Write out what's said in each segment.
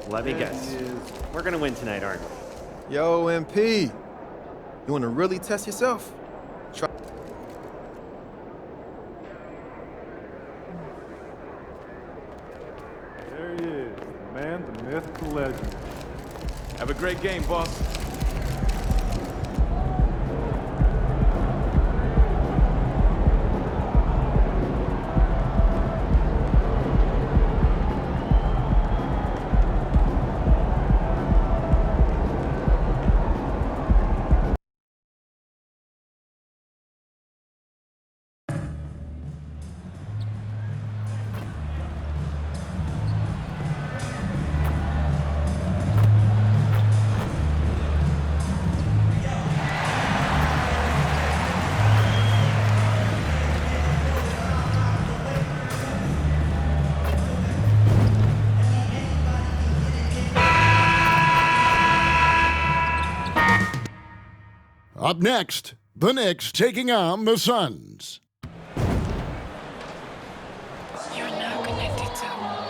Let me guess. We're going to win tonight, aren't we? Yo, MP. You want to really test yourself? There he is, the man, the myth, the legend. Have a great game, boss. Up next, the Knicks taking on the Suns. You're now connected to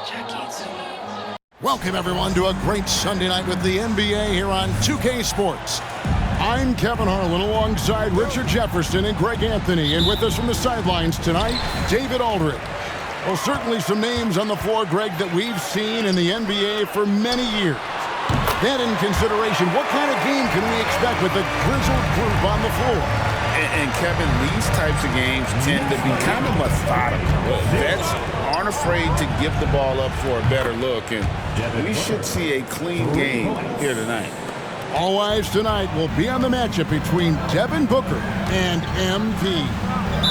Jackie Zulu. Welcome, everyone, to a great Sunday night with the NBA here on 2K Sports. I'm Kevin Harlan alongside Richard Jefferson and Greg Anthony, and with us from the sidelines tonight, David Aldridge. Well, certainly some names on the floor, Greg, that we've seen in the NBA for many years. That in consideration, what kind of game can we expect with the grizzled group on the floor? And Kevin, these types of games tend to be kind of methodical. Vets aren't afraid to give the ball up for a better look, and we should see a clean game here tonight. All eyes tonight will be on the matchup between Devin Booker and MP.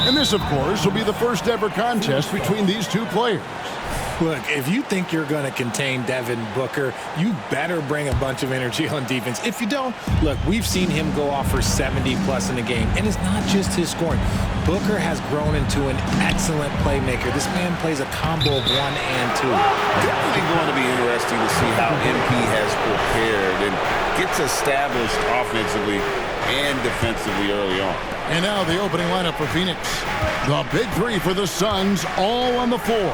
And this, of course, will be the first ever contest between these two players. Look, if you think you're going to contain Devin Booker, you better bring a bunch of energy on defense. If you don't, look, we've seen him go off for 70-plus in the game, and it's not just his scoring. Booker has grown into an excellent playmaker. This man plays a combo of 1 and 2. Definitely going to be interesting to see how MP has prepared and gets established offensively and defensively early on. And now the opening lineup for Phoenix. The big three for the Suns, all on the floor.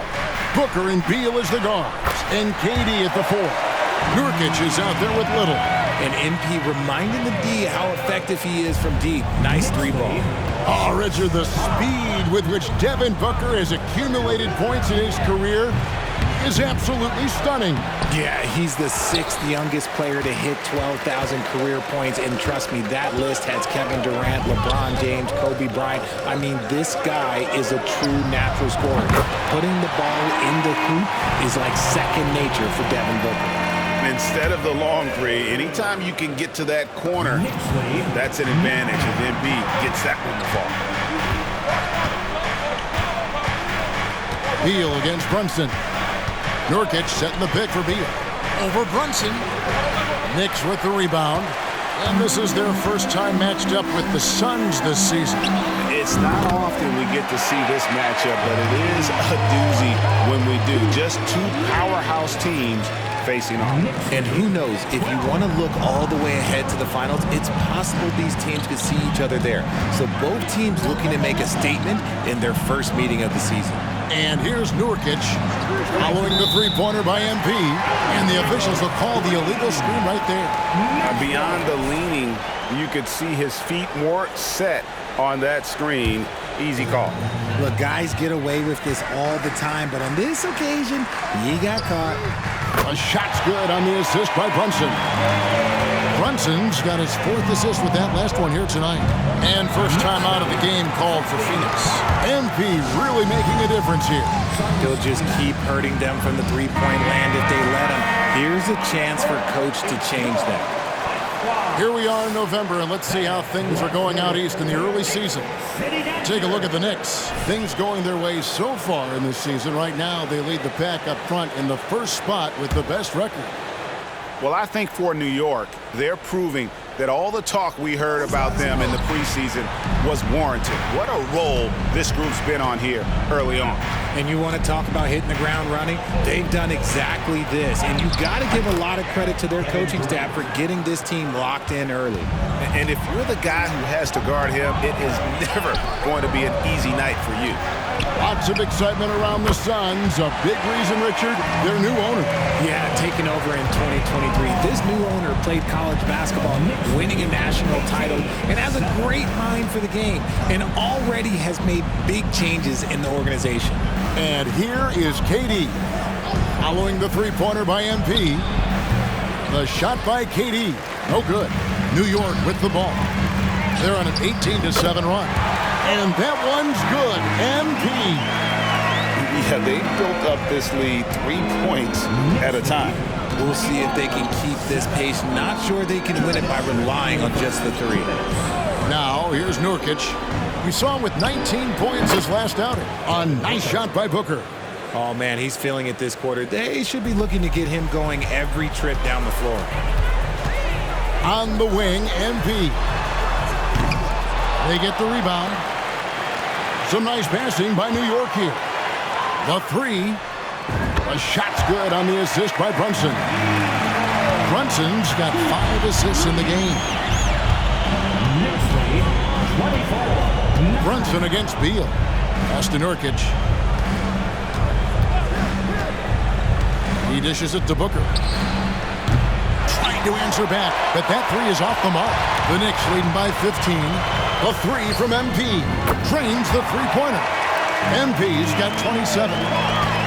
Booker and Beal as the guards, and KD at the 4. Nurkic is out there with Little. And MP reminding the D how effective he is from deep. Nice 3-ball. Oh, Richard, the speed with which Devin Booker has accumulated points in his career is absolutely stunning. Yeah, he's the 6th youngest player to hit 12,000 career points, and trust me, that list has Kevin Durant, LeBron James, Kobe Bryant. I mean, this guy is a true natural scorer. Putting the ball in the hoop is like second nature for Devin Booker. Instead of the long three, anytime you can get to that corner, that's an advantage if MP gets that one to fall. Beal against Brunson. Nurkic setting the pick for Beal. Over Brunson. Knicks with the rebound. And this is their first time matched up with the Suns this season. It's not often we get to see this matchup, but it is a doozy when we do. Just two powerhouse teams facing off. And who knows, if you want to look all the way ahead to the finals, it's possible these teams could see each other there. So both teams looking to make a statement in their first meeting of the season. And here's Nurkic following the three-pointer by MP. And the officials will call the illegal screen right there. Beyond the leaning, you could see his feet more set on that screen. Easy call. Look, guys get away with this all the time, but on this occasion, he got caught. A shot's good on the assist by Brunson. Brunson's got his 4th assist with that last one here tonight. And first time out of the game called for Phoenix. MP really making a difference here. He'll just keep hurting them from the three-point land if they let him. Here's a chance for Coach to change that. Here we are in November, and let's see how things are going out east in the early season. Take a look at the Knicks. Things going their way so far in this season. Right now, they lead the pack up front in the first spot with the best record. Well, I think for New York, they're proving that all the talk we heard about them in the preseason was warranted. What a role this group's been on here early on. And you want to talk about hitting the ground running? They've done exactly this. And you've got to give a lot of credit to their coaching staff for getting this team locked in early. And if you're the guy who has to guard him, it is never going to be an easy night for you. Lots of excitement around the Suns. A big reason, Richard, their new owner. Yeah, taking over in 2023. This new owner played college basketball, winning a national title, and has a great mind for the game, and already has made big changes in the organization. And here is KD. Following the three-pointer by MP. The shot by KD. No good. New York with the ball. They're on an 18-7 run. And that one's good. MP. Yeah, they built up this lead 3 points at a time. We'll see if they can keep this pace. Not sure they can win it by relying on just the three. Now, here's Nurkic. We saw him with 19 points his last outing. A nice shot by Booker. Oh, man, he's feeling it this quarter. They should be looking to get him going every trip down the floor. On the wing, MP. They get the rebound. Some nice passing by New York here. The three. The shot's good on the assist by Brunson. Brunson's got 5 assists in the game. Brunson against Beal. Pass to Nurkic. He dishes it to Booker. Trying to answer back, but that three is off the mark. The Knicks leading by 15. The three from MP. Drains the three-pointer. MP's got 27.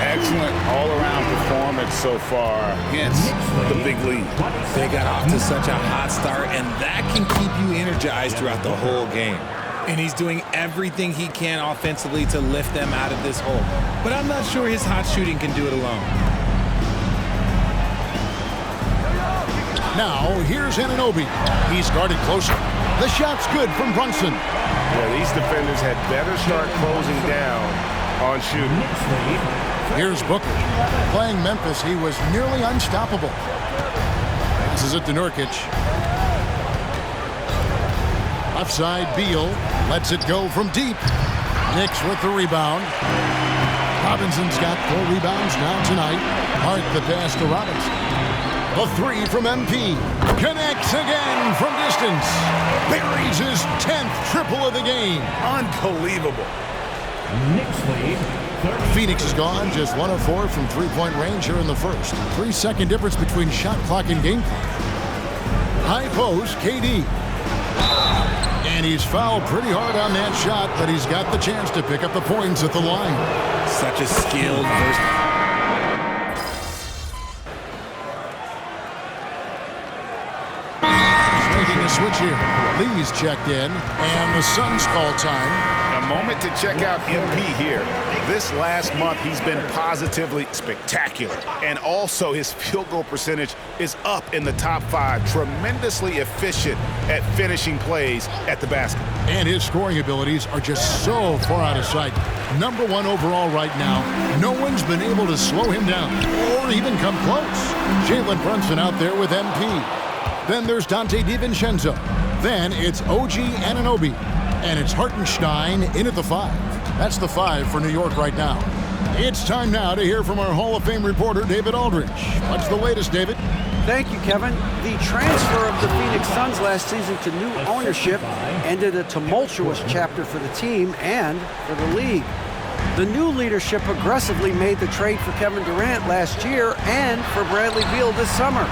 Excellent all-around performance so far, hence the big lead. They got off to such a hot start, and that can keep you energized throughout the whole game. And he's doing everything he can offensively to lift them out of this hole. But I'm not sure his hot shooting can do it alone. Now, here's Anunoby. He's guarded closer. The shot's good from Brunson. Yeah, these defenders had better start closing down on shooting. Here's Booker. Playing Memphis, he was nearly unstoppable. Passes it to Nurkic. Left side, Beal lets it go from deep. Knicks with the rebound. Robinson's got 4 rebounds now tonight. Hart the pass to Robinson. The three from MP. Connects again from distance. Buries his 10th triple of the game. Unbelievable. Phoenix is gone, just 1 of 4 from three-point range here in the first. 3-second difference between shot clock and game clock. High post, KD. And he's fouled pretty hard on that shot, but he's got the chance to pick up the points at the line. Such a skilled versus. Making a switch here. Lee's checked in, and the Suns call time. A moment to check out MP here. This last month, he's been positively spectacular. And also, his field goal percentage is up in the top 5. Tremendously efficient at finishing plays at the basket. And his scoring abilities are just so far out of sight. Number 1 overall right now. No one's been able to slow him down or even come close. Jalen Brunson out there with MP. Then there's Dante DiVincenzo. Then it's OG Anunoby. And it's Hartenstein in at the 5. That's the 5 for New York right now. It's time now to hear from our Hall of Fame reporter, David Aldridge. What's the latest, David? Thank you, Kevin. The transfer of the Phoenix Suns last season to new ownership ended a tumultuous chapter for the team and for the league. The new leadership aggressively made the trade for Kevin Durant last year and for Bradley Beal this summer.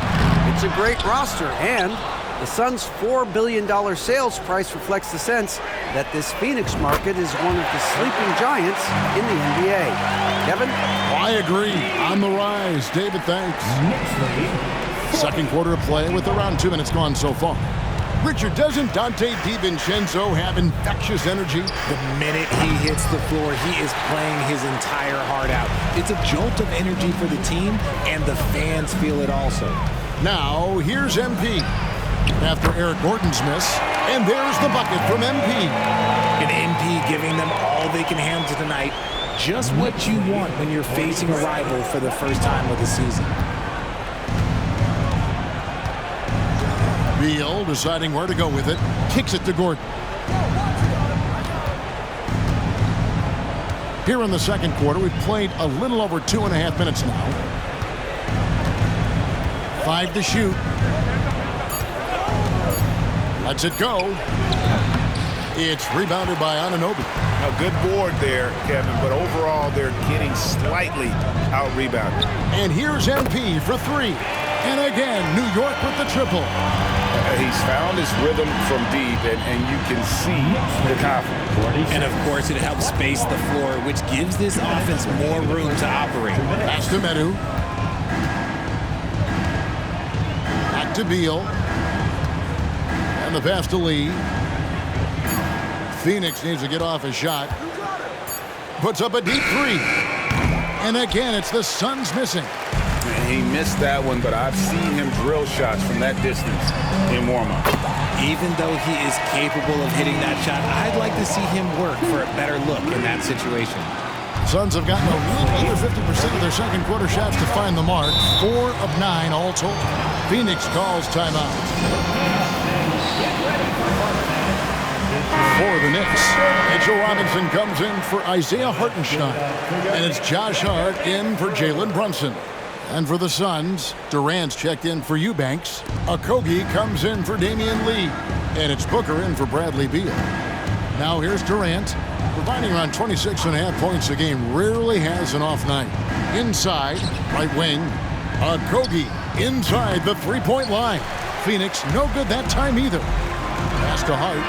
It's a great roster, and the Suns' $4 billion sales price reflects the sense that this Phoenix market is one of the sleeping giants in the NBA. Kevin? I agree. On the rise. David, thanks. Second quarter of play with around 2 minutes gone so far. Richard, doesn't Dante DiVincenzo have infectious energy? The minute he hits the floor, he is playing his entire heart out. It's a jolt of energy for the team, and the fans feel it also. Now, here's MP. After Eric Gordon's miss, and there's the bucket from MP. And MP giving them all they can handle tonight. Just what you want when you're facing a rival for the first time of the season. Beal deciding where to go with it. Kicks it to Gordon. Here in the second quarter, we've played a little over 2.5 minutes now. 5 to shoot. Lets it go. It's rebounded by Anunoby. A good board there, Kevin, but overall they're getting slightly out-rebounded. And here's MP for 3. And again, New York with the triple. He's found his rhythm from deep, and you can see the confidence. And, of course, it helps space the floor, which gives this offense more room to operate. Pass to Medu. Back to Beal. And the pass to Lee. Phoenix needs to get off a shot. Puts up a deep 3. And again, it's the Suns missing. He missed that one, but I've seen him drill shots from that distance in warm-up. Even though he is capable of hitting that shot, I'd like to see him work for a better look in that situation. Suns have gotten a little under 50% of their second quarter shots to find the mark. 4 of 9 all told. Phoenix calls timeout. For the Knicks, Mitchell Robinson comes in for Isaiah Hartenstein. And it's Josh Hart in for Jalen Brunson. And for the Suns, Durant's checked in for Eubanks. Okogie comes in for Damian Lee. And it's Booker in for Bradley Beal. Now here's Durant, providing around 26.5 points a game. Rarely has an off night. Inside, right wing, Okogie inside the three-point line. Phoenix no good that time either. Pass to Hart.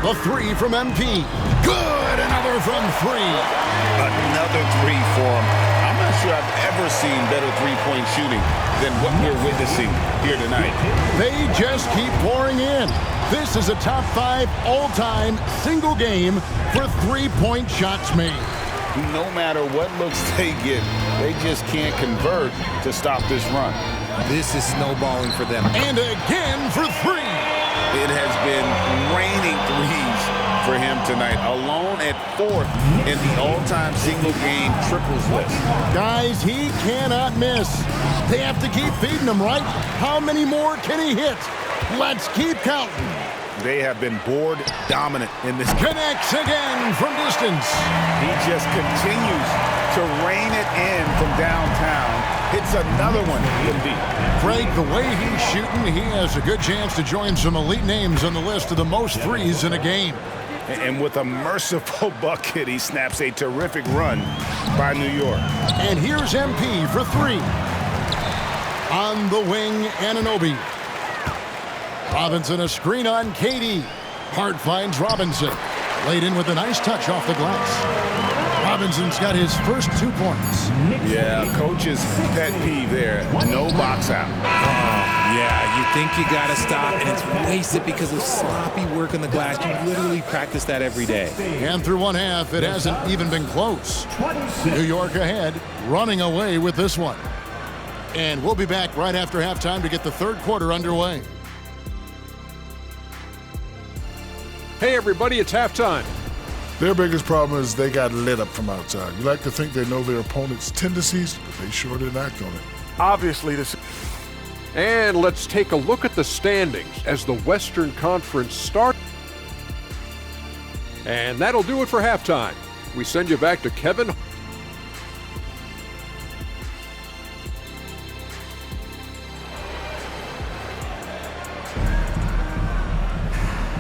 The 3 from MP. Good! Another from 3. Another 3 for him. I'm not sure I've ever seen better three-point shooting than what we're witnessing here tonight. They just keep pouring in. This is a top 5 all-time single game for three-point shots made. No matter what looks they get, they just can't convert to stop this run. This is snowballing for them. And again for 3. It has been raining threes for him tonight, alone at 4th in the all-time single-game triples list. Guys, he cannot miss. They have to keep feeding him, right? How many more can he hit? Let's keep counting. They have been board dominant in this. Connects again from distance. He just continues to rein it in from downtown. Hits another one from deep. Craig, the way he's shooting, he has a good chance to join some elite names on the list of the most threes in a game. And with a merciful bucket, he snaps a terrific run by New York. And here's MP for 3. On the wing, Anunoby. Robinson a screen on KD. Hart finds Robinson. Laid in with a nice touch off the glass. Robinson's got his first 2 points. Yeah, coach's pet peeve there. No box out. Yeah, you think you got to stop, and it's wasted because of sloppy work on the glass. You literally practice that every day. And through one half, it hasn't even been close. New York ahead, running away with this one. And we'll be back right after halftime to get the third quarter underway. Hey, everybody, it's halftime. Their biggest problem is they got lit up from outside. You like to think they know their opponent's tendencies, but they sure didn't act on it. Obviously, this. And let's take a look at the standings as the Western Conference starts. And that'll do it for halftime. We send you back to Kevin.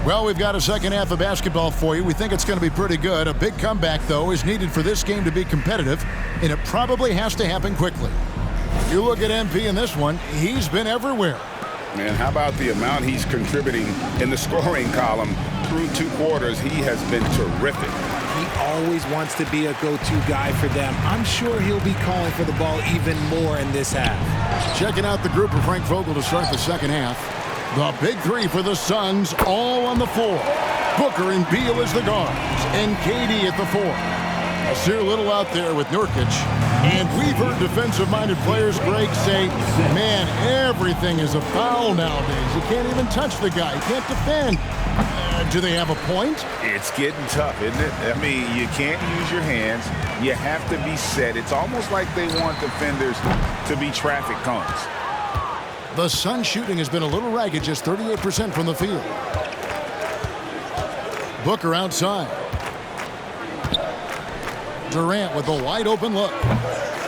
Well, we've got a second half of basketball for you. We think it's going to be pretty good. A big comeback, though, is needed for this game to be competitive, and it probably has to happen quickly. You look at MP in this one, he's been everywhere. Man, how about the amount he's contributing in the scoring column through 2 quarters? He has been terrific. He always wants to be a go-to guy for them. I'm sure he'll be calling for the ball even more in this half. Checking out the group of Frank Vogel to start the second half. The big 3 for the Suns, all on the floor. Booker and Beal as the guards, and KD at the 4. I see a little out there with Nurkic. And we've heard defensive-minded players, Greg, say, man, everything is a foul nowadays. You can't even touch the guy. You can't defend. Do they have a point? It's getting tough, isn't it? I mean, you can't use your hands. You have to be set. It's almost like they want defenders to be traffic cones. The Suns shooting has been a little ragged, just 38% from the field. Booker outside. Durant with a wide open look.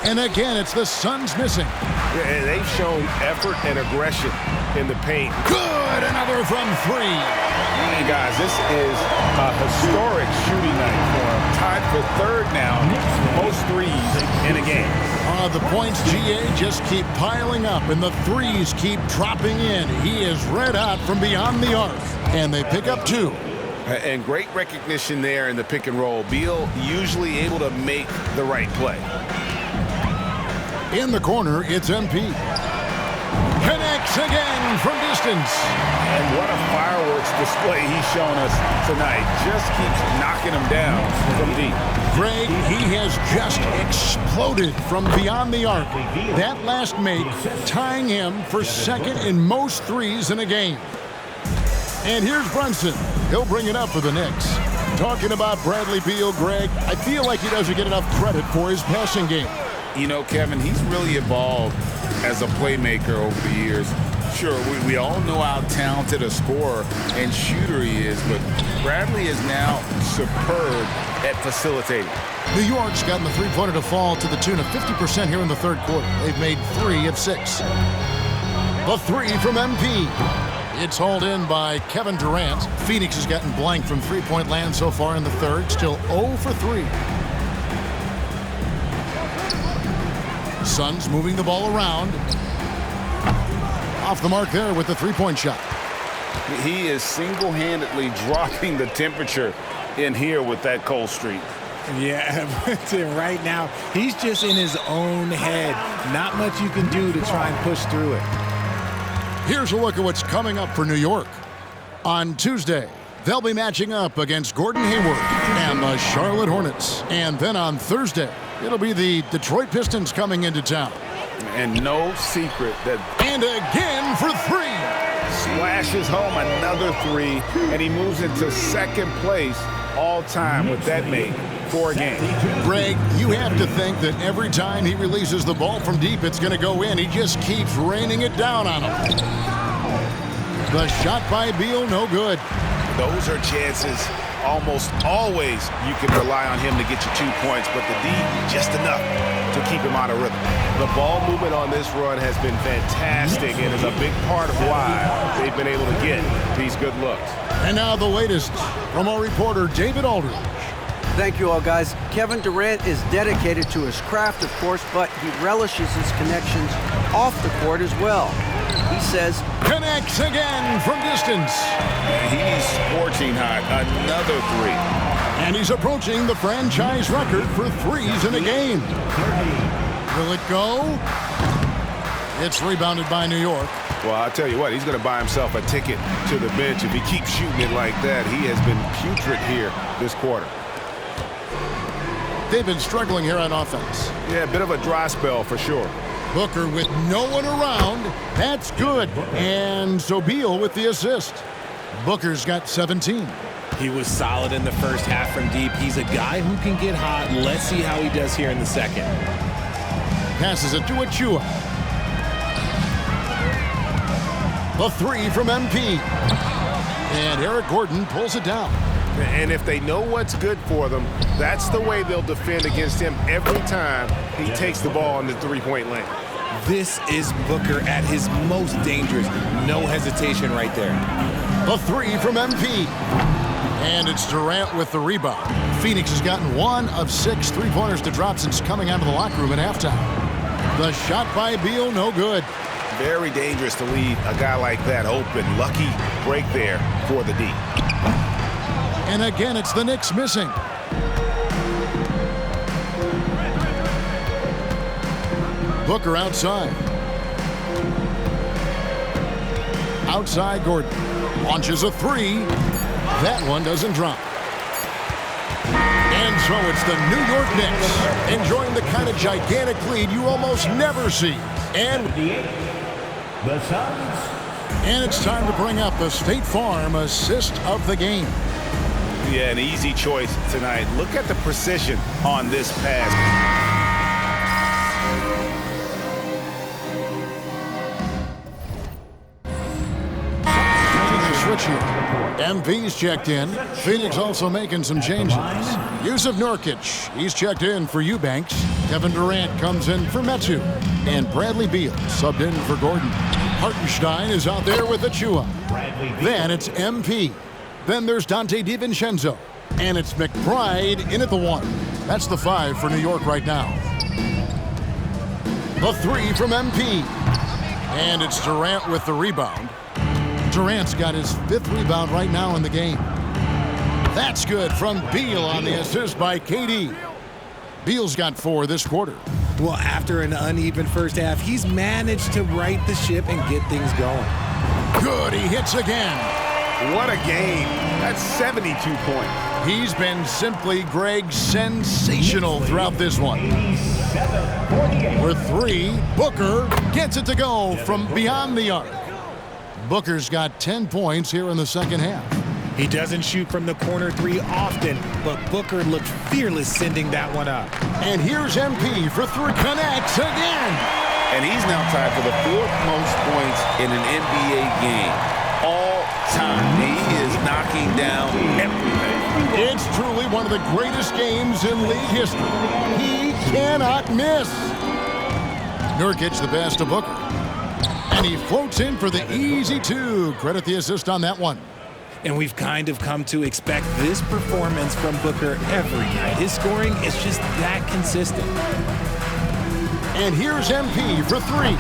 And again, it's the Suns missing. Yeah, they've shown effort and aggression in the paint. Good, another from three. Hey guys, this is a historic shooting night for him. Tied for third now, most threes in a game. The points, GA, just keep piling up, and the threes keep dropping in. He is red hot from beyond the arc, and they pick up 2. And great recognition there in the pick and roll. Beal usually able to make the right play. In the corner, it's MP. Connects again from distance. And what a fireworks display he's shown us tonight. Just keeps knocking them down from deep. Greg, he has just exploded from beyond the arc. That last make tying him for second in most threes in a game. And here's Brunson. He'll bring it up for the Knicks. Talking about Bradley Beal, Greg, I feel like he doesn't get enough credit for his passing game. You know, Kevin, he's really evolved as a playmaker over the years. Sure, we all know how talented a scorer and shooter he is, but Bradley is now superb at facilitating. New York's gotten the three-pointer to fall to the tune of 50% here in the third quarter. They've made 3 of 6. The 3 from MP. It's hauled in by Kevin Durant. Phoenix has gotten blank from three-point land so far in the third. Still 0 for 3. Suns moving the ball around. Off the mark there with the three-point shot. He is single-handedly dropping the temperature in here with that cold streak. Yeah, right now, he's just in his own head. Not much you can do to try and push through it. Here's a look at what's coming up for New York. On Tuesday, they'll be matching up against Gordon Hayward and the Charlotte Hornets. And then on Thursday, it'll be the Detroit Pistons coming into town. And no secret that... And again for 3. Slashes home another 3, and he moves into second place all time with that make for a game. Greg, you have to think that every time he releases the ball from deep, it's going to go in. He just keeps raining it down on him. The shot by Beal, no good. Those are chances. Almost always you can rely on him to get you 2 points, but the D, just enough to keep him out of rhythm. The ball movement on this run has been fantastic and is a big part of why they've been able to get these good looks. And now the latest from our reporter, David Aldridge. Thank you all, guys. Kevin Durant is dedicated to his craft, of course, but he relishes his connections off the court as well. He says, connects again from distance. He's scorching hot. Another 3. And he's approaching the franchise record for threes in a game. Will it go? It's rebounded by New York. Well, I'll tell you what, he's going to buy himself a ticket to the bench. If he keeps shooting it like that, he has been putrid here this quarter. They've been struggling here on offense. Yeah, a bit of a dry spell for sure. Booker with no one around. That's good. And so Beal with the assist. Booker's got 17. He was solid in the first half from deep. He's a guy who can get hot. Let's see how he does here in the second. Passes it to Achua. The 3 from MP. And Eric Gordon pulls it down. And if they know what's good for them, that's the way they'll defend against him every time he takes the ball in the three-point lane. This is Booker at his most dangerous. No hesitation right there. The 3 from MP. And it's Durant with the rebound. Phoenix has gotten 1 of 6 three-pointers to drop since coming out of the locker room at halftime. The shot by Beal, no good. Very dangerous to leave a guy like that open. Lucky break there for the D. And again, it's the Knicks missing. Booker outside. Outside Gordon. Launches a 3. That one doesn't drop. And so it's the New York Knicks enjoying the kind of gigantic lead you almost never see. And it's time to bring up the State Farm assist of the game. Yeah, an easy choice tonight. Look at the precision on this pass. here. MP's checked in. Phoenix also making some changes. Yusuf Nurkic, he's checked in for Eubanks. Kevin Durant comes in for Metu. And Bradley Beal subbed in for Gordon. Hartenstein is out there with Achua. Then it's MP. Then there's Dante DiVincenzo. And it's McBride in at the 1. That's the 5 for New York right now. The 3 from MP. And it's Durant with the rebound. Durant's got his 5th rebound right now in the game. That's good from Beal on the assist by KD. Beal's got 4 this quarter. Well, after an uneven first half, he's managed to right the ship and get things going. Good, he hits again. What a game. That's 72 points. He's been simply, Greg, sensational throughout this one. For 3, Booker gets it to go from beyond the arc. Booker's got 10 points here in the second half. He doesn't shoot from the corner 3 often, but Booker looked fearless sending that one up. And here's MP for 3, connects again. And he's now tied for the 4th most points in an NBA game all time. He is knocking down everything. It's truly one of the greatest games in league history. He cannot miss. Nurkic the pass to Booker. And he floats in for the easy 2. Credit the assist on that one. And we've kind of come to expect this performance from Booker every night. His scoring is just that consistent. And here's MP for 3.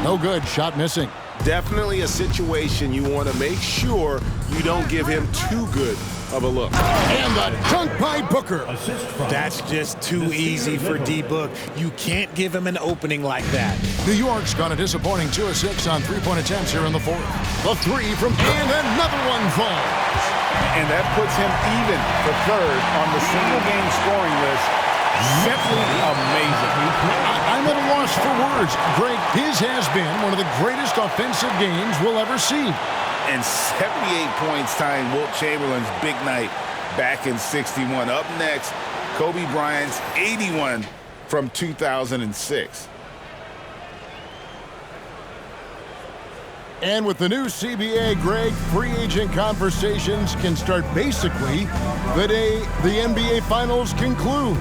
No good, shot missing. Definitely a situation you want to make sure you don't give him too good of a look. And the dunk by Booker. That's just too easy for D-Book. You can't give him an opening like that. New York's gone a disappointing 2 of 6 on 3-point attempts here in the 4th. The 3 from and another one falls. And that puts him even for 3rd on the single-game scoring list. Simply amazing. I'm at a loss for words. Greg, his has been one of the greatest offensive games we'll ever see. And 78 points tying Wilt Chamberlain's big night back in '61. Up next, Kobe Bryant's 81 from 2006. And with the new CBA, Greg, free agent conversations can start basically the day the NBA Finals conclude.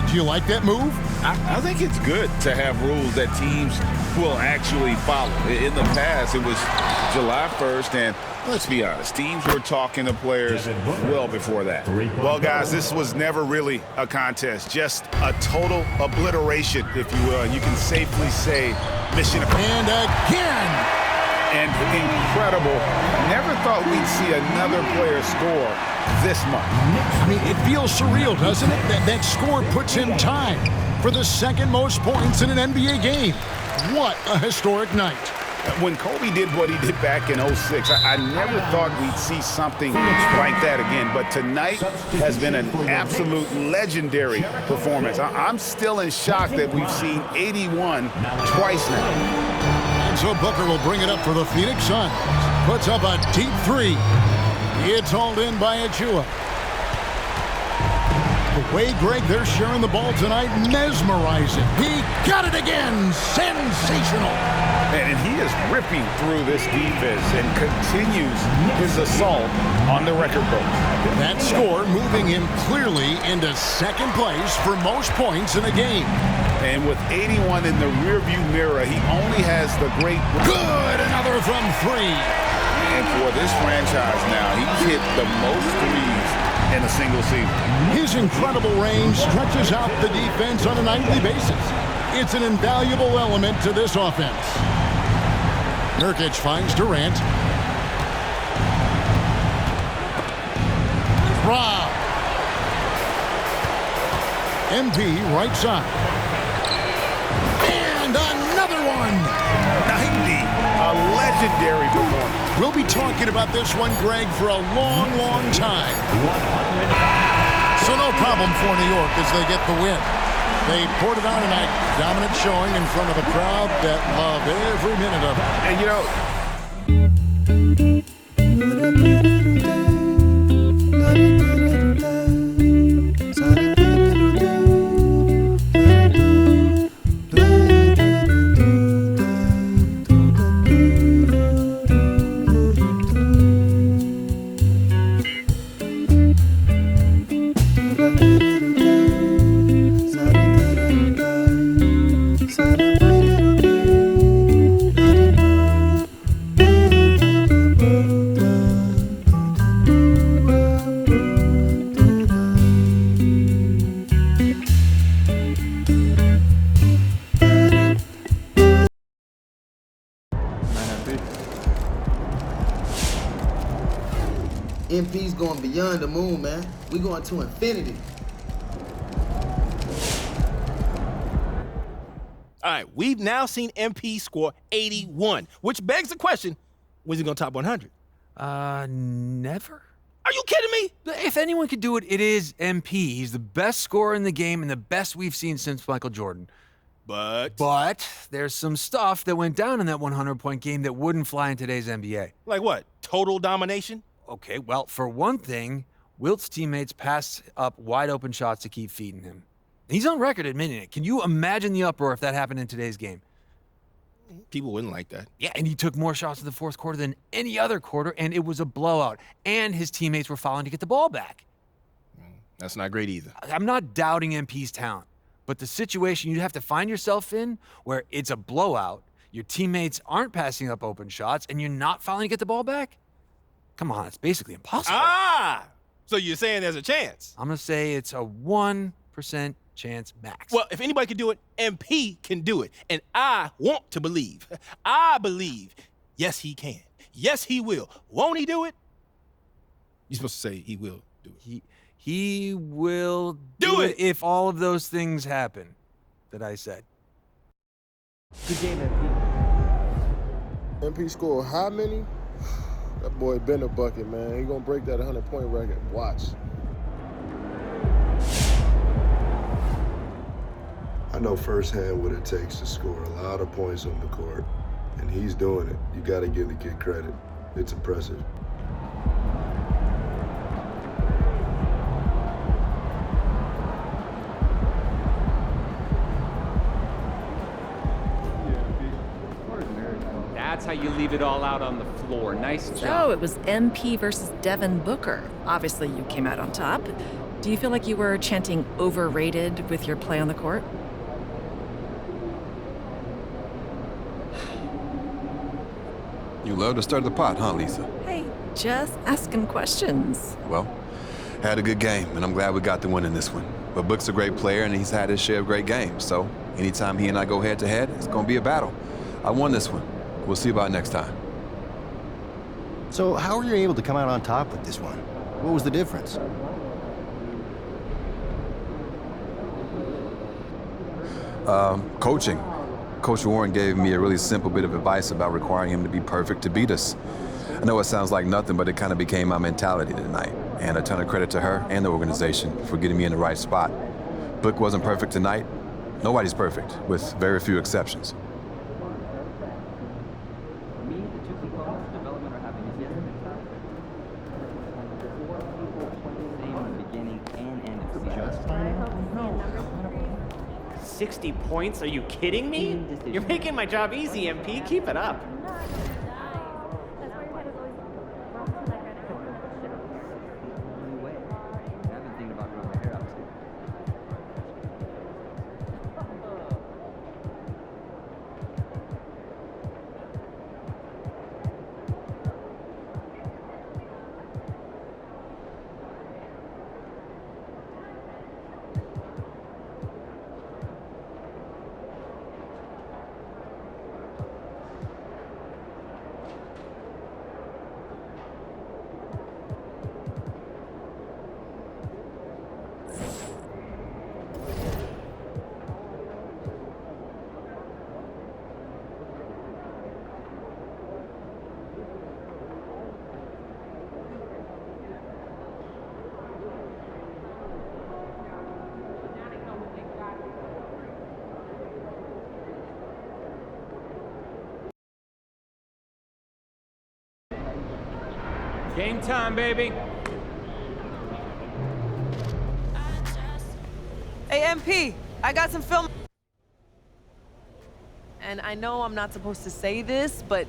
Do you like that move? I think it's good to have rules that teams will actually follow. In the past, it was July 1st, and let's be honest, teams were talking to players well before that. Well, guys, this was never really a contest, just a total obliteration, if you will. And you can safely say mission accomplished. And again! And incredible. Never thought we'd see another player score this much. I mean, it feels surreal, doesn't it? That score puts him tied for the 2nd most points in an NBA game. What a historic night. When Kobe did what he did back in '06, I never thought we'd see something like that again. But tonight has been an absolute legendary performance. I'm still in shock that we've seen 81 twice now. And so Booker will bring it up for the Phoenix Suns. Puts up a deep 3. It's hauled in by Achua. The way, Greg, they're sharing the ball tonight, mesmerizing. He got it again. Sensational. And he is ripping through this defense and continues his assault on the record books. That score moving him clearly into 2nd place for most points in a game. And with 81 in the rearview mirror, he only has the great... Good! Another from 3. And for this franchise now, he's hit the most threes in a single season. His incredible range stretches out the defense on a nightly basis. It's an invaluable element to this offense. Nurkic finds Durant. Rob. MP right side. And another one. 90. A legendary performance. We'll be talking about this one, Greg, for a long, long time. So no problem for New York as they get the win. They poured it on tonight. Dominant showing in front of a crowd that loved every minute of it. And, you know, MP's going beyond the moon, man. We going to infinity. All right, we've now seen MP score 81, which begs the question, when's he going to top 100? Never. Are you kidding me? If anyone could do it, it is MP. He's the best scorer in the game and the best we've seen since Michael Jordan. But there's some stuff that went down in that 100-point game that wouldn't fly in today's NBA. Like what? Total domination? Okay, well, for one thing, Wilt's teammates passed up wide-open shots to keep feeding him. He's on record admitting it. Can you imagine the uproar if that happened in today's game? People wouldn't like that. Yeah, and he took more shots in the fourth quarter than any other quarter, and it was a blowout. And his teammates were fouling to get the ball back. That's not great either. I'm not doubting MP's talent, but the situation you have to find yourself in where it's a blowout, your teammates aren't passing up open shots, and you're not fouling to get the ball back? Come on, it's basically impossible. So you're saying there's a chance? I'm going to say it's a 1% chance max. Well, if anybody can do it, MP can do it. And I want to believe. I believe, yes, he can. Yes, he will. Won't he do it? You're supposed to say he will do it. He will do it if all of those things happen that I said. Good game, MP. MP scored how many? That boy been a bucket, man. He gonna break that 100-point record. Watch. I know firsthand what it takes to score a lot of points on the court, and he's doing it. You got to give the kid credit. It's impressive. That's how you leave it all out on the floor. Nice job. So it was MP versus Devin Booker. Obviously, you came out on top. Do you feel like you were chanting overrated with your play on the court? You love to stir the pot, huh, Lisa? Hey, just asking questions. Well, had a good game, and I'm glad we got the win in this one. But Book's a great player, and he's had his share of great games. So anytime he and I go head-to-head, it's going to be a battle. I won this one. We'll see about next time. So how were you able to come out on top with this one? What was the difference? Coaching. Coach Warren gave me a really simple bit of advice about requiring him to be perfect to beat us. I know it sounds like nothing, but it kind of became my mentality tonight. And a ton of credit to her and the organization for getting me in the right spot. Book wasn't perfect tonight. Nobody's perfect, with very few exceptions. For me, the two components of development are happening together. 4 people the same in the beginning and end of the season. 60 points? Are you kidding me? You're making my job easy, MP. Keep it up. Game time, baby. Hey, MP, I got some film. And I know I'm not supposed to say this, but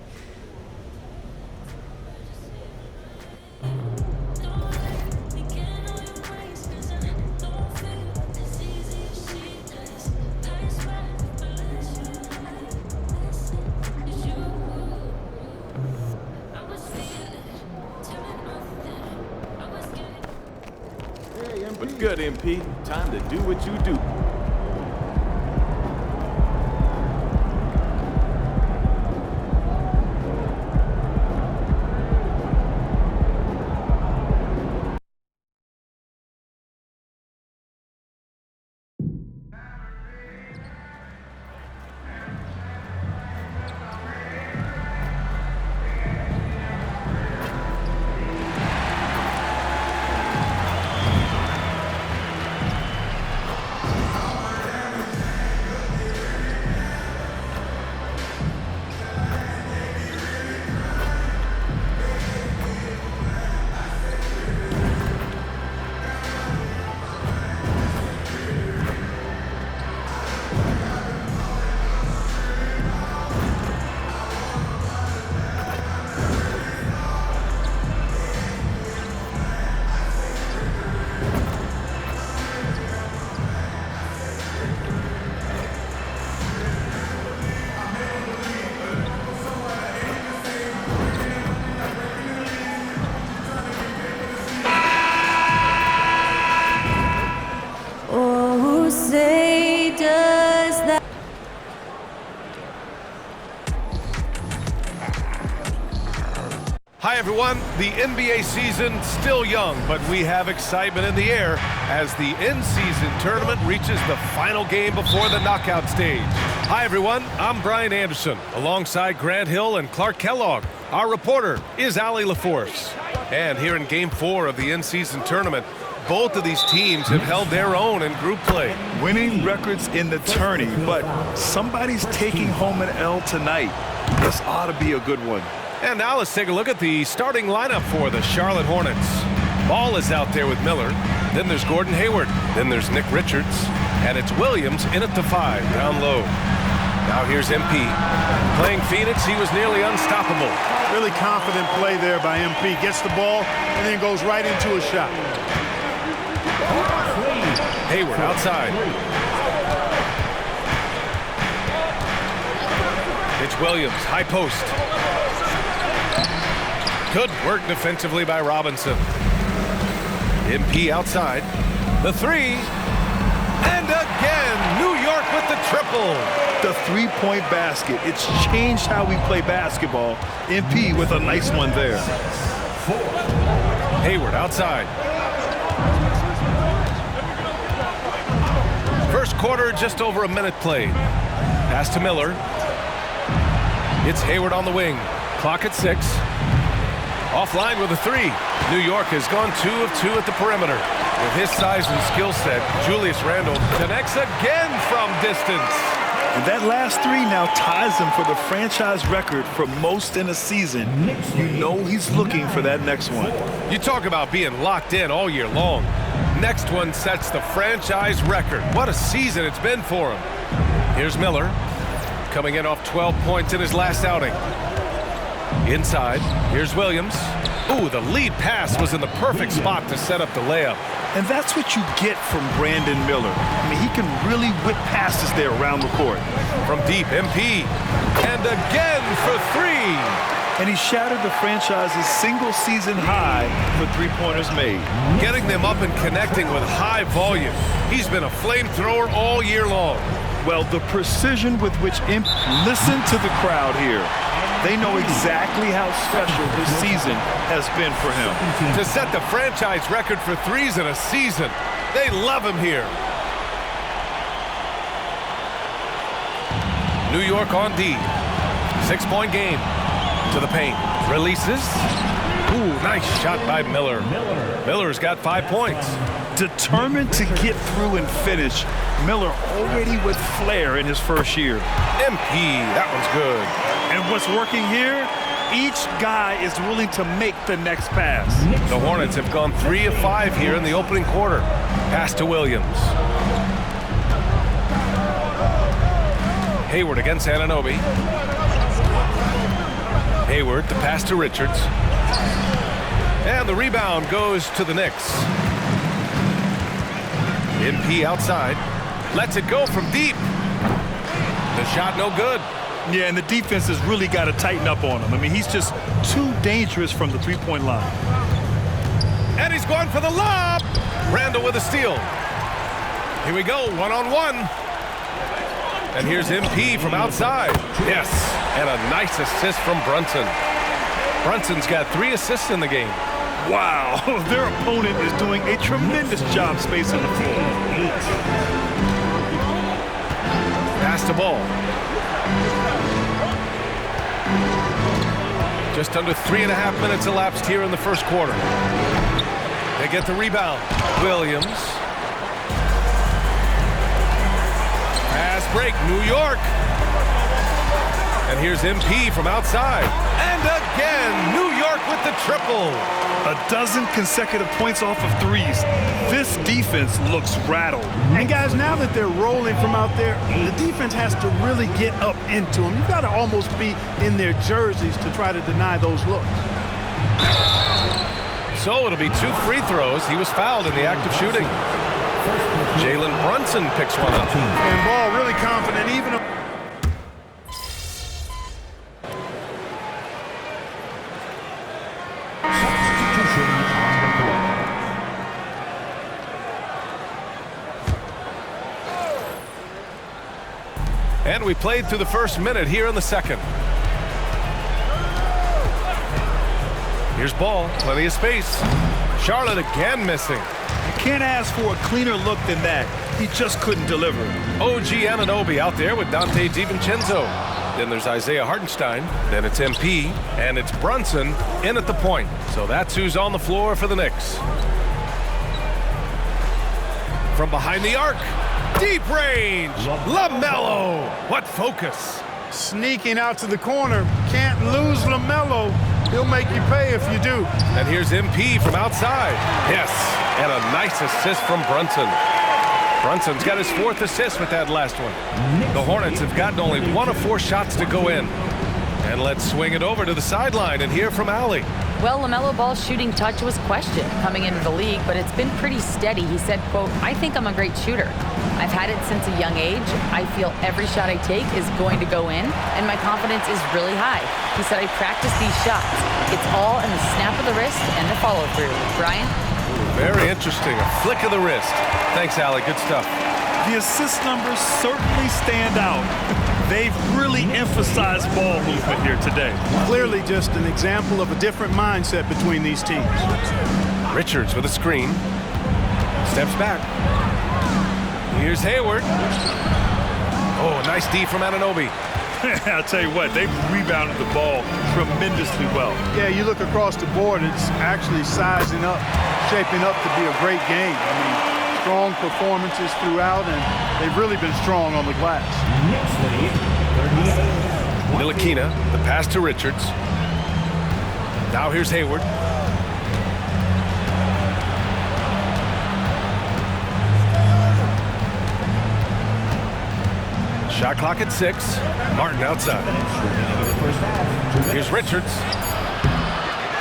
good, MP. Time to do what you do. Hi everyone, the NBA season still young, but we have excitement in the air as the in-season tournament reaches the final game before the knockout stage. Hi everyone, I'm Brian Anderson, alongside Grant Hill and Clark Kellogg. Our reporter is Allie LaForce. And here in Game 4 of the in-season tournament, both of these teams have held their own in group play. Winning records in the tourney, but somebody's taking home an L tonight. This ought to be a good one. And now let's take a look at the starting lineup for the Charlotte Hornets. Ball is out there with Miller. Then there's Gordon Hayward. Then there's Nick Richards. And it's Williams in at the 5, down low. Now here's MP. Playing Phoenix, he was nearly unstoppable. Really confident play there by MP. Gets the ball and then goes right into a shot. Hayward outside. It's Williams, high post. Good work defensively by Robinson. MP outside. The 3. And again, New York with the triple. The three-point basket. It's changed how we play basketball. MP with a nice one there. Hayward outside. First quarter, just over a minute played. Pass to Miller. It's Hayward on the wing. Clock at 6. Offline with a 3. New York has gone 2 of 2 at the perimeter. With his size and skill set, Julius Randle connects again from distance. And that last 3 now ties him for the franchise record for most in a season. You know he's looking for that next one. You talk about being locked in all year long. Next one sets the franchise record. What a season it's been for him. Here's Miller, coming in off 12 points in his last outing. Inside, here's Williams. Ooh, the lead pass was in the perfect spot to set up the layup. And that's what you get from Brandon Miller. I mean, he can really whip passes there around the court. From deep, MP. And again for 3. And he shattered the franchise's single-season high for three-pointers made. Getting them up and connecting with high volume. He's been a flamethrower all year long. Well, the precision with which listen to the crowd here. They know exactly how special this season has been for him. To set the franchise record for threes in a season, they love him here. New York on D. 6-point game. To the paint. Releases. Ooh, nice shot by Miller. Miller's got 5 points. Determined to get through and finish. Miller already with flair in his first year. MP, that one's good. And what's working here? Each guy is willing to make the next pass. The Hornets have gone 3 of 5 here in the opening quarter. Pass to Williams. Hayward against Anunoby. Hayward, the pass to Richards. And the rebound goes to the Knicks. MP outside. Lets it go from deep. The shot no good. Yeah, and the defense has really got to tighten up on him. I mean, he's just too dangerous from the three-point line. And he's going for the lob. Randall with a steal. Here we go, one-on-one. And here's MP from outside. Yes, and a nice assist from Brunson. Brunson's got 3 assists in the game. Wow, their opponent is doing a tremendous job spacing the floor. Pass the ball. Just under 3.5 minutes elapsed here in the first quarter. They get the rebound. Williams. Pass break, New York. And here's MP from outside. And again, New York with the triple. A dozen consecutive points off of threes. This defense looks rattled. And guys, now that they're rolling from out there, the defense has to really get up into them. You've got to almost be in their jerseys to try to deny those looks. So it'll be 2 free throws. He was fouled in the act of shooting. Jalen Brunson picks one up. And Ball really confident, even if And we played through the first minute here in the second. Here's Ball, plenty of space. Charlotte again missing. You can't ask for a cleaner look than that. He just couldn't deliver. OG Anunoby out there with Dante DiVincenzo. Then there's Isaiah Hartenstein. Then it's MP. And it's Brunson in at the point. So that's who's on the floor for the Knicks. From behind the arc. Deep range. LaMelo. What focus. sneaking out to the corner. Can't lose LaMelo. He'll make you pay if you do. And here's MP from outside. Yes, and a nice assist from Brunson. Brunson's got his 4th assist with that last one. The Hornets have gotten only 1 of 4 shots to go in. And let's swing it over to the sideline and hear from Allie. Well, LaMelo Ball's shooting touch was questioned coming into the league, but it's been pretty steady. He said, quote, "I think I'm a great shooter. I've had it since a young age. I feel every shot I take is going to go in, and my confidence is really high." He said, "I practice these shots. It's all in the snap of the wrist and the follow-through." Brian? Very interesting. A flick of the wrist. Thanks, Allie. Good stuff. The assist numbers certainly stand out. They've really emphasized ball movement here today. Clearly just an example of a different mindset between these teams. Richards with a screen. Steps back. Here's Hayward. Oh, nice D from Anunoby. I'll tell you what, they've rebounded the ball tremendously well. Yeah, you look across the board, it's actually sizing up, shaping up to be a great game. I mean, strong performances throughout, and they've really been strong on the glass. Ntilikina, the pass to Richards. Now here's Hayward. Shot clock at 6. Martin outside. Here's Richards.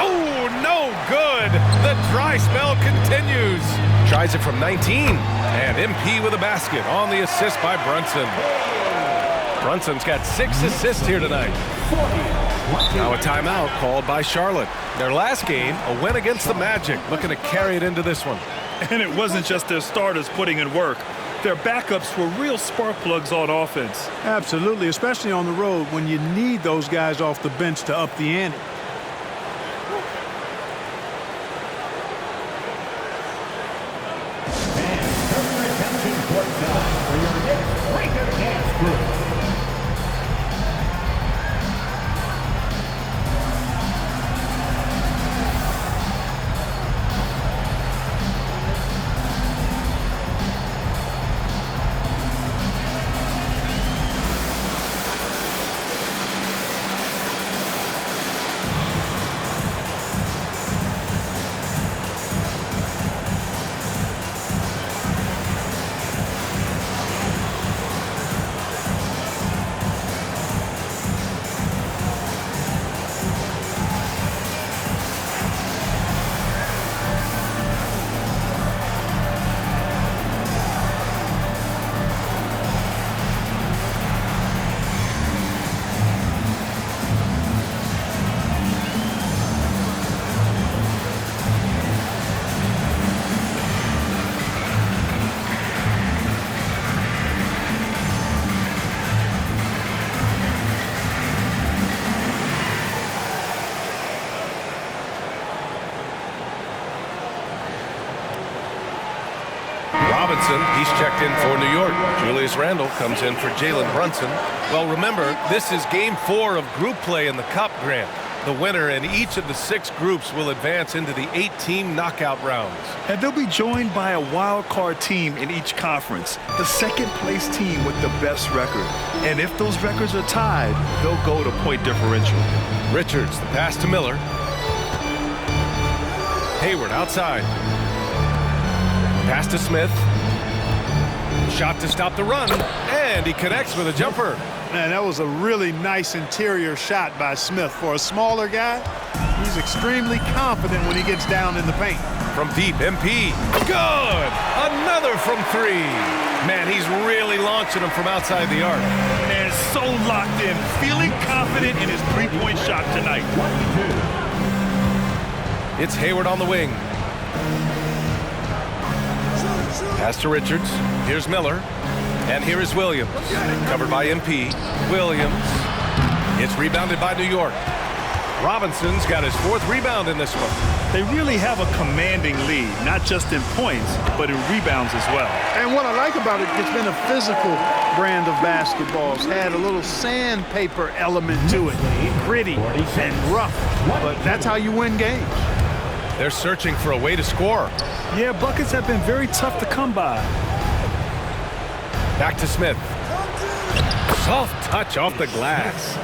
Oh, no good. The dry spell continues. Tries it from 19. And MP with a basket on the assist by Brunson. Brunson's got 6 assists here tonight. Now a timeout called by Charlotte. Their last game, a win against the Magic, looking to carry it into this one. And it wasn't just their starters putting in work. Their backups were real spark plugs on offense. Absolutely, especially on the road when you need those guys off the bench to up the ante. Robinson, he's checked in for New York. Julius Randle comes in for Jalen Brunson. Well, remember, this is Game 4 of group play in the Cup, Grant. The winner in each of the 6 groups will advance into the 8-team knockout rounds. And they'll be joined by a wild card team in each conference, the second-place team with the best record. And if those records are tied, they'll go to point differential. Richards, the pass to Miller. Hayward outside. Pass to Smith. Shot to stop the run, and he connects with a jumper. Man, that was a really nice interior shot by Smith. For a smaller guy, he's extremely confident when he gets down in the paint. From deep, MP. Good! Another from 3. Man, he's really launching them from outside the arc. And so locked in, feeling confident in his three-point shot tonight. It's Hayward on the wing. Pass to Richards. Here's Miller. And here is Williams. Covered by MP. Williams. It's rebounded by New York. Robinson's got his 4th rebound in this one. They really have a commanding lead, not just in points, but in rebounds as well. And what I like about it, it's been a physical brand of basketball. It's had a little sandpaper element to it. Gritty and rough, but that's how you win games. They're searching for a way to score. Yeah, buckets have been very tough to come by. Back to Smith. Soft touch off the glass.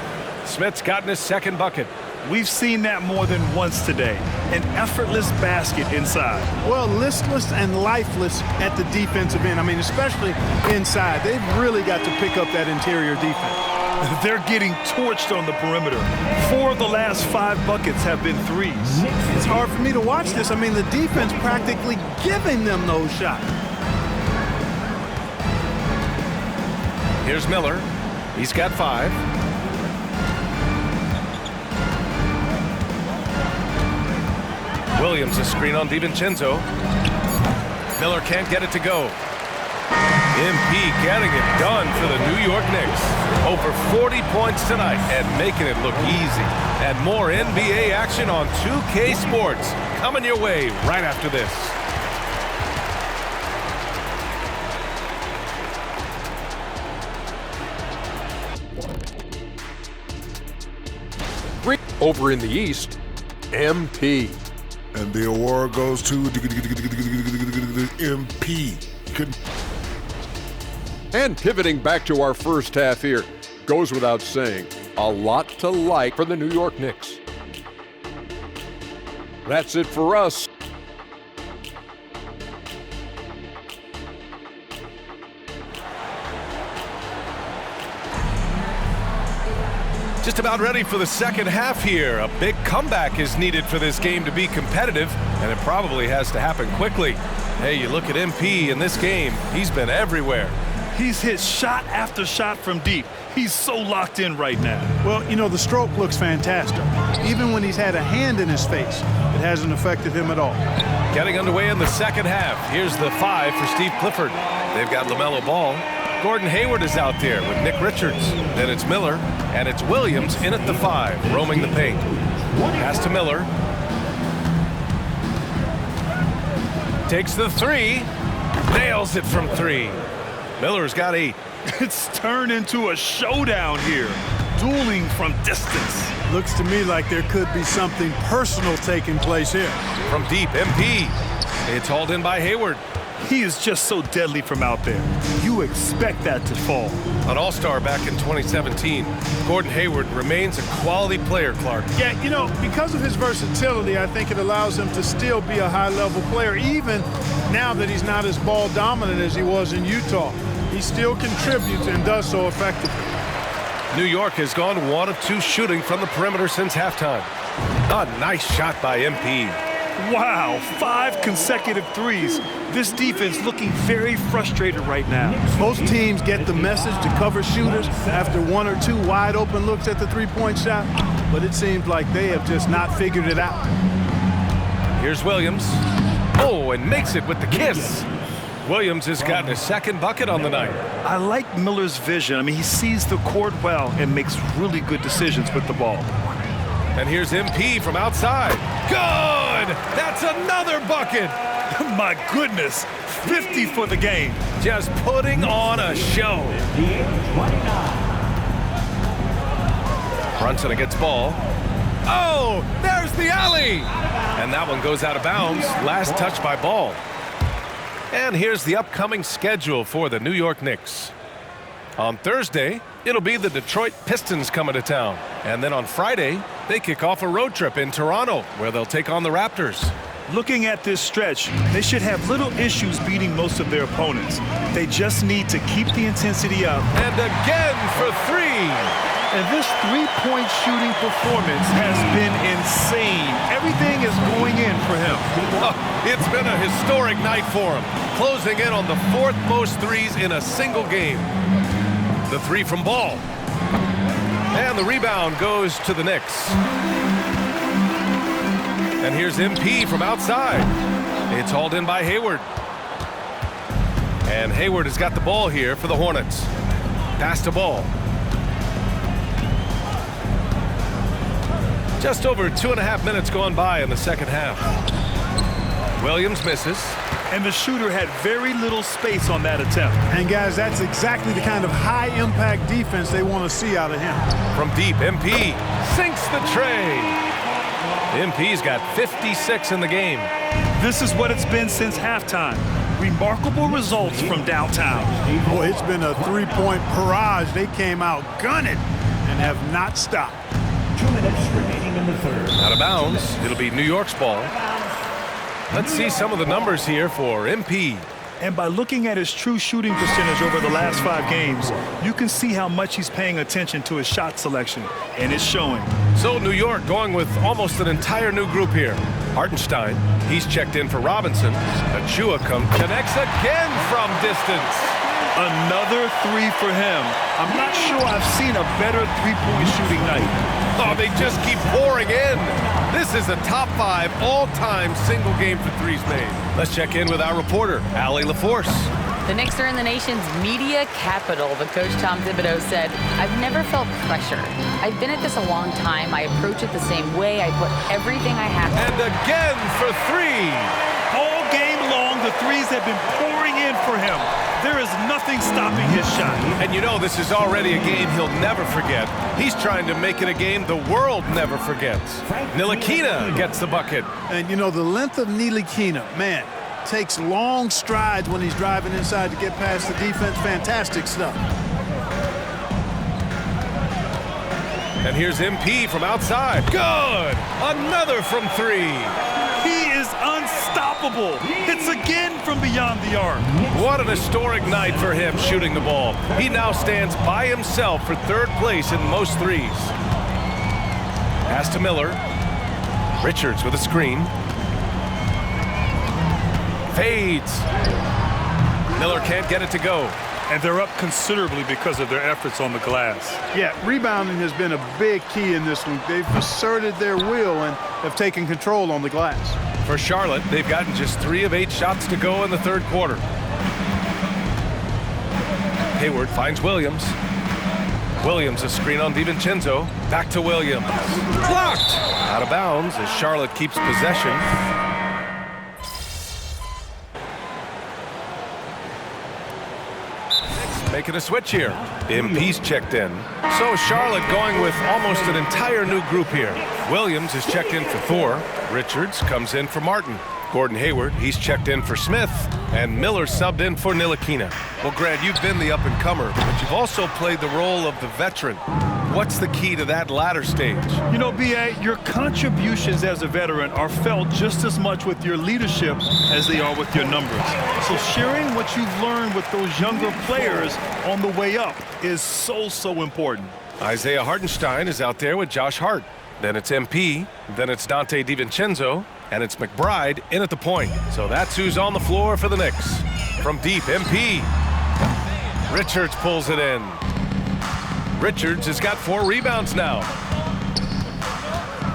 Smith's gotten his 2nd bucket. We've seen that more than once today. An effortless basket inside. Well, listless and lifeless at the defensive end. I mean, especially inside. They've really got to pick up that interior defense. They're getting torched on the perimeter. 4 of the last 5 buckets have been threes. It's hard for me to watch this. I mean, the defense practically giving them those shots. Here's Miller. He's got 5. Williams a screen on DiVincenzo. Miller can't get it to go. MP getting it done for the New York Knicks. Over 40 points tonight and making it look easy. And more NBA action on 2K Sports coming your way right after this. Over in the East, MP. And the award goes to MP. And pivoting back to our first half here, goes without saying, a lot to like for the New York Knicks. That's it for us. Just about ready for the second half here. A big comeback is needed for this game to be competitive, and it probably has to happen quickly. Hey, you look at MP in this game, he's been everywhere. He's hit shot after shot from deep. He's so locked in right now. Well, you know, the stroke looks fantastic. Even when he's had a hand in his face, it hasn't affected him at all. Getting underway in the second half. Here's the 5 for Steve Clifford. They've got LaMelo Ball. Gordon Hayward is out there with Nick Richards. Then it's Miller, and it's Williams in at the 5, roaming the paint. Pass to Miller. Takes the 3. Nails it from 3. Miller's got 8. It's turned into a showdown here. Dueling from distance. Looks to me like there could be something personal taking place here. From deep, MP. It's hauled in by Hayward. He is just so deadly from out there. You expect that to fall. An all-star back in 2017, Gordon Hayward remains a quality player, Clark. Yeah, you know, because of his versatility, I think it allows him to still be a high-level player, even now that he's not as ball-dominant as he was in Utah. He still contributes and does so effectively. New York has gone 1 of 2 shooting from the perimeter since halftime. A nice shot by MP. Wow, 5 consecutive threes. This defense looking very frustrated right now. Most teams get the message to cover shooters after 1 or 2 wide open looks at the three-point shot, but it seems like they have just not figured it out. Here's Williams. Oh, and makes it with the kiss. Williams has gotten his 2nd bucket on the night. I like Miller's vision. I mean, he sees the court well and makes really good decisions with the ball. And here's MP from outside. Good! good. That's another bucket. My goodness, 50 for the game. Just putting on a show. Brunson against ball. Oh, there's the alley. And that one goes out of bounds. Last touch by Ball. And here's the upcoming schedule for the New York Knicks. On Thursday, it'll be the Detroit Pistons coming to town. And then on Friday, they kick off a road trip in Toronto, where they'll take on the Raptors. Looking at this stretch, they should have little issues beating most of their opponents. They just need to keep the intensity up. And again for three. And this three-point shooting performance has been insane. Everything is going in for him. It's been a historic night for him, closing in on the fourth most threes in a single game. The three from Ball. And the rebound goes to the Knicks. And here's MP from outside. It's hauled in by Hayward. And Hayward has got the ball here for the Hornets. Pass to Ball. Just over 2.5 minutes gone by in the second half. Williams misses. And the shooter had very little space on that attempt. And guys, that's exactly the kind of high-impact defense they want to see out of him. From deep, MP sinks the tray. MP's got 56 in the game. This is what it's been since halftime. Remarkable results from downtown. Boy, it's been a three-point barrage. They came out gunning and have not stopped. 2 minutes remaining in the third. Out of bounds. It'll be New York's ball. Let's see some of the numbers here for MP. And by looking at his true shooting percentage over the last 5 games, you can see how much he's paying attention to his shot selection, and it's showing. So New York going with almost an entire new group here. Hartenstein, he's checked in for Robinson. Achua connects again from distance. Another three for him. I'm not sure I've seen a better three-point shooting night. Oh, they just keep pouring in. This is a top 5 all-time single game for threes made. Let's check in with our reporter, Allie LaForce. The Knicks are in the nation's media capital, but Coach Tom Thibodeau said, "I've never felt pressure. I've been at this a long time. I approach it the same way. I put everything I have." And again for three. All game long, the threes have been pouring in for him. There is nothing stopping his shot. And you know this is already a game he'll never forget. He's trying to make it a game the world never forgets. Ntilikina gets the bucket. And you know, the length of Ntilikina, man, takes long strides when he's driving inside to get past the defense. Fantastic stuff. And here's MP from outside. Good! Another from three. He is unstoppable. It's again from beyond the arc. What an historic night for him shooting the ball. He now stands by himself for third place in most threes. Pass to Miller. Richards with a screen. Fades. Miller can't get it to go. And they're up considerably because of their efforts on the glass. Yeah, rebounding has been a big key in this one. They've asserted their will and have taken control on the glass. For Charlotte, they've gotten just 3 of 8 shots to go in the third quarter. Hayward finds Williams. Williams a screen on DiVincenzo. Back to Williams. Blocked! Out of bounds as Charlotte keeps possession. Making a switch here. MP's checked in. So Charlotte going with almost an entire new group here. Williams is checked in for Thor. Richards comes in for Martin. Gordon Hayward, he's checked in for Smith. And Miller subbed in for Ntilikina. Well, Grant, you've been the up-and-comer, but you've also played the role of the veteran. What's the key to that latter stage? You know, B.A., your contributions as a veteran are felt just as much with your leadership as they are with your numbers. So sharing what you've learned with those younger players on the way up is so important. Isaiah Hartenstein is out there with Josh Hart. Then it's MP, then it's Dante DiVincenzo, and it's McBride in at the point. So that's who's on the floor for the Knicks. From deep, MP. Richards pulls it in. Richards has got 4 rebounds now.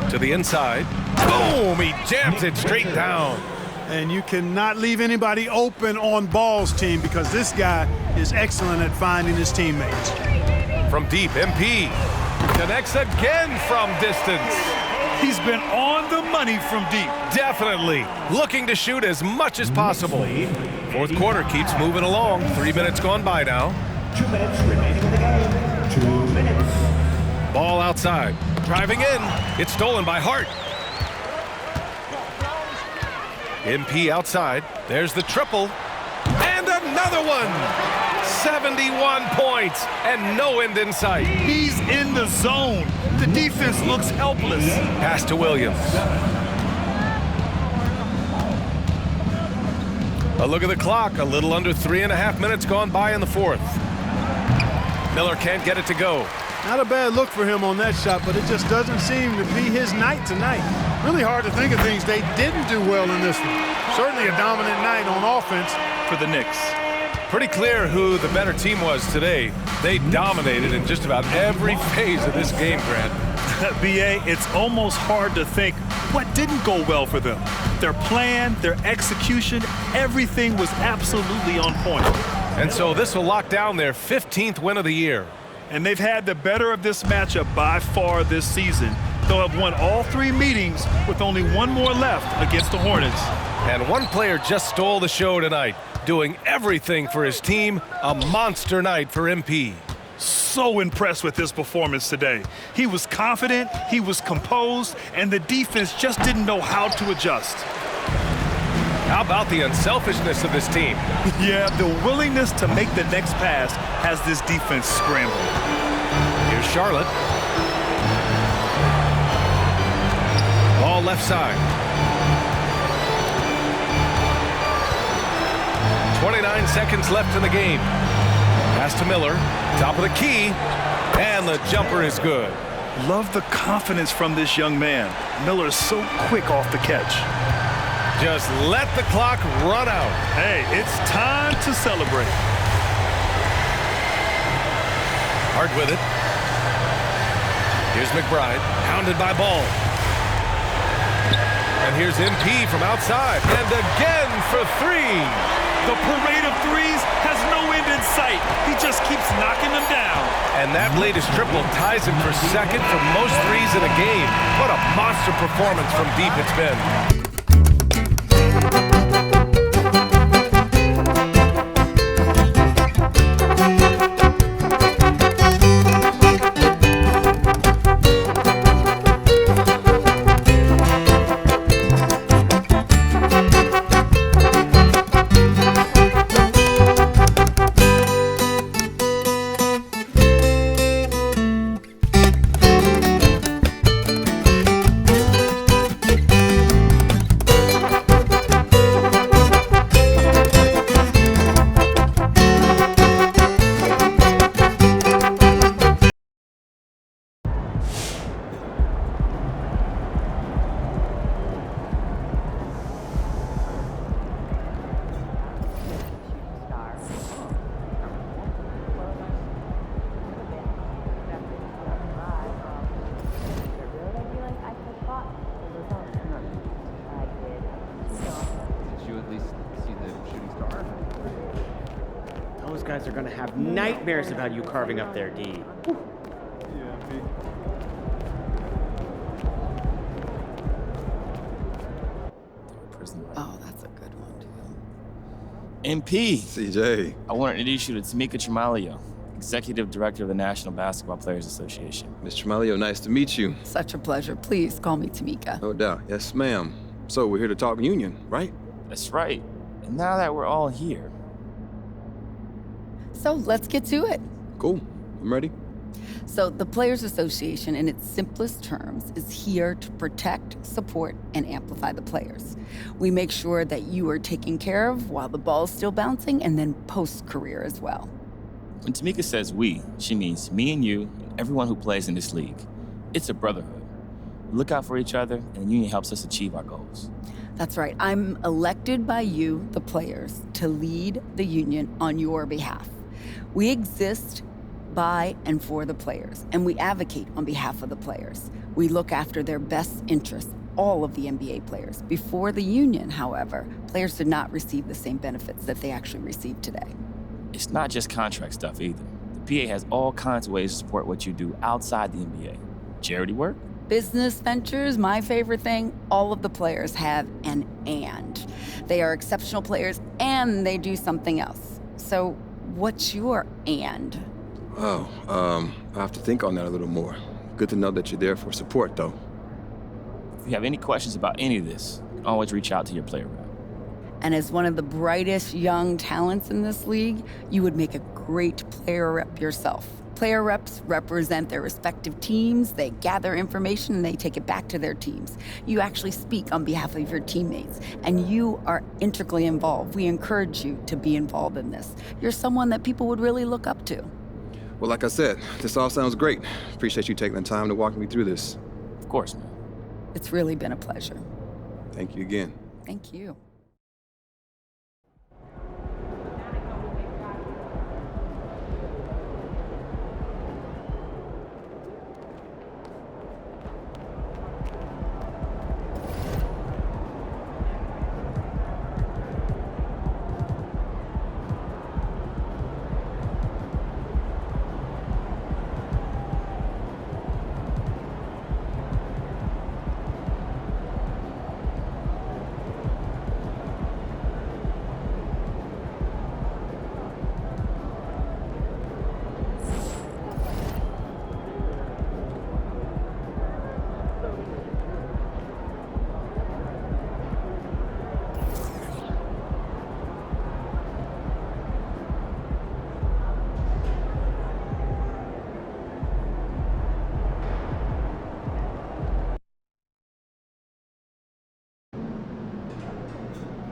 To the inside. Boom! He jams it straight down. And you cannot leave anybody open on Ball's team because this guy is excellent at finding his teammates. From deep, MP connects again from distance. He's been on the money from deep. Definitely. Looking to shoot as much as possible. Fourth quarter keeps moving along. 3 minutes gone by now. 2 minutes remaining in the game. 2 minutes. Ball outside. Driving in. It's stolen by Hart. MP outside. There's the triple. And another one. 71 points and no end in sight. He's in the zone. The defense looks helpless. Pass to Williams. A look at the clock. A little under 3.5 minutes gone by in the fourth. Miller can't get it to go. Not a bad look for him on that shot, but it just doesn't seem to be his night tonight. Really hard to think of things they didn't do well in this one. Certainly a dominant night on offense for the Knicks. Pretty clear who the better team was today. They dominated in just about every phase of this game, Grant. BA, it's almost hard to think what didn't go well for them. Their plan, their execution, everything was absolutely on point. And so this will lock down their 15th win of the year. And they've had the better of this matchup by far this season. They'll have won all 3 meetings with only one more left against the Hornets. And one player just stole the show tonight, doing everything for his team. A monster night for MP. So impressed with his performance today. He was confident, he was composed, and the defense just didn't know how to adjust. How about the unselfishness of this team? Yeah, the willingness to make the next pass has this defense scrambling. Here's Charlotte. Ball left side. 29 seconds left in the game. Pass to Miller. Top of the key. And the jumper is good. Love the confidence from this young man. Miller's so quick off the catch. Just let the clock run out. Hey, it's time to celebrate. Hart with it. Here's McBride, pounded by Ball. And here's MP from outside. And again for 3. The parade of threes has no end in sight. He just keeps knocking them down. And that latest triple ties him for second for most threes in a game. What a monster performance from deep it's been. Those guys are gonna have nightmares about you carving up their D. Oh, that's a good one, too. MP. CJ. I want to introduce you to Tamika Tremalio, Executive Director of the National Basketball Players Association. Ms. Tremalio, nice to meet you. Such a pleasure. Please call me Tamika. No doubt. Yes, ma'am. So we're here to talk union, right? That's right. And now that we're all here. So let's get to it. Cool. I'm ready. So the Players Association, in its simplest terms, is here to protect, support, and amplify the players. We make sure that you are taken care of while the ball's still bouncing, and then post-career as well. When Tamika says we, she means me and you and everyone who plays in this league. It's a brotherhood. We look out for each other, and the union helps us achieve our goals. That's right. I'm elected by you, the players, to lead the union on your behalf. We exist by and for the players, and we advocate on behalf of the players. We look after their best interests, all of the NBA players. Before the union, however, players did not receive the same benefits that they actually receive today. It's not just contract stuff either. The PA has all kinds of ways to support what you do outside the NBA. Charity work, Business ventures, my favorite thing, all of the players have an and. They are exceptional players and they do something else. So what's your and? Oh, I have to think on that a little more. Good to know that you're there for support, though. If you have any questions about any of this, always reach out to your player rep. And as one of the brightest young talents in this league, you would make a great player rep yourself. Player reps represent their respective teams, they gather information, and they take it back to their teams. You actually speak on behalf of your teammates, and you are integrally involved. We encourage you to be involved in this. You're someone that people would really look up to. Well, like I said, this all sounds great. Appreciate you taking the time to walk me through this. Of course, man. It's really been a pleasure. Thank you again. Thank you.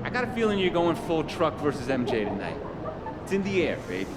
I got a feeling you're going full truck versus MJ tonight. It's in the air, baby.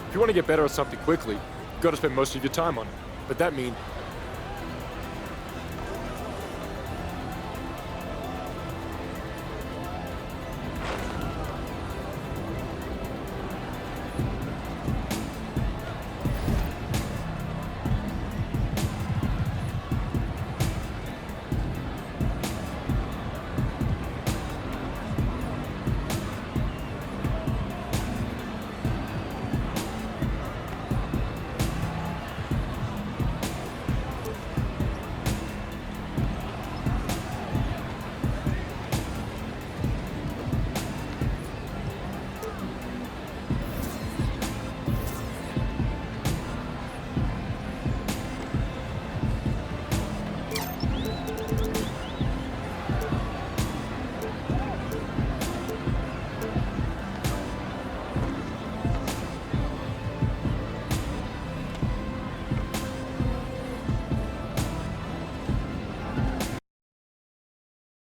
If you want to get better at something quickly, you've got to spend most of your time on it. But that means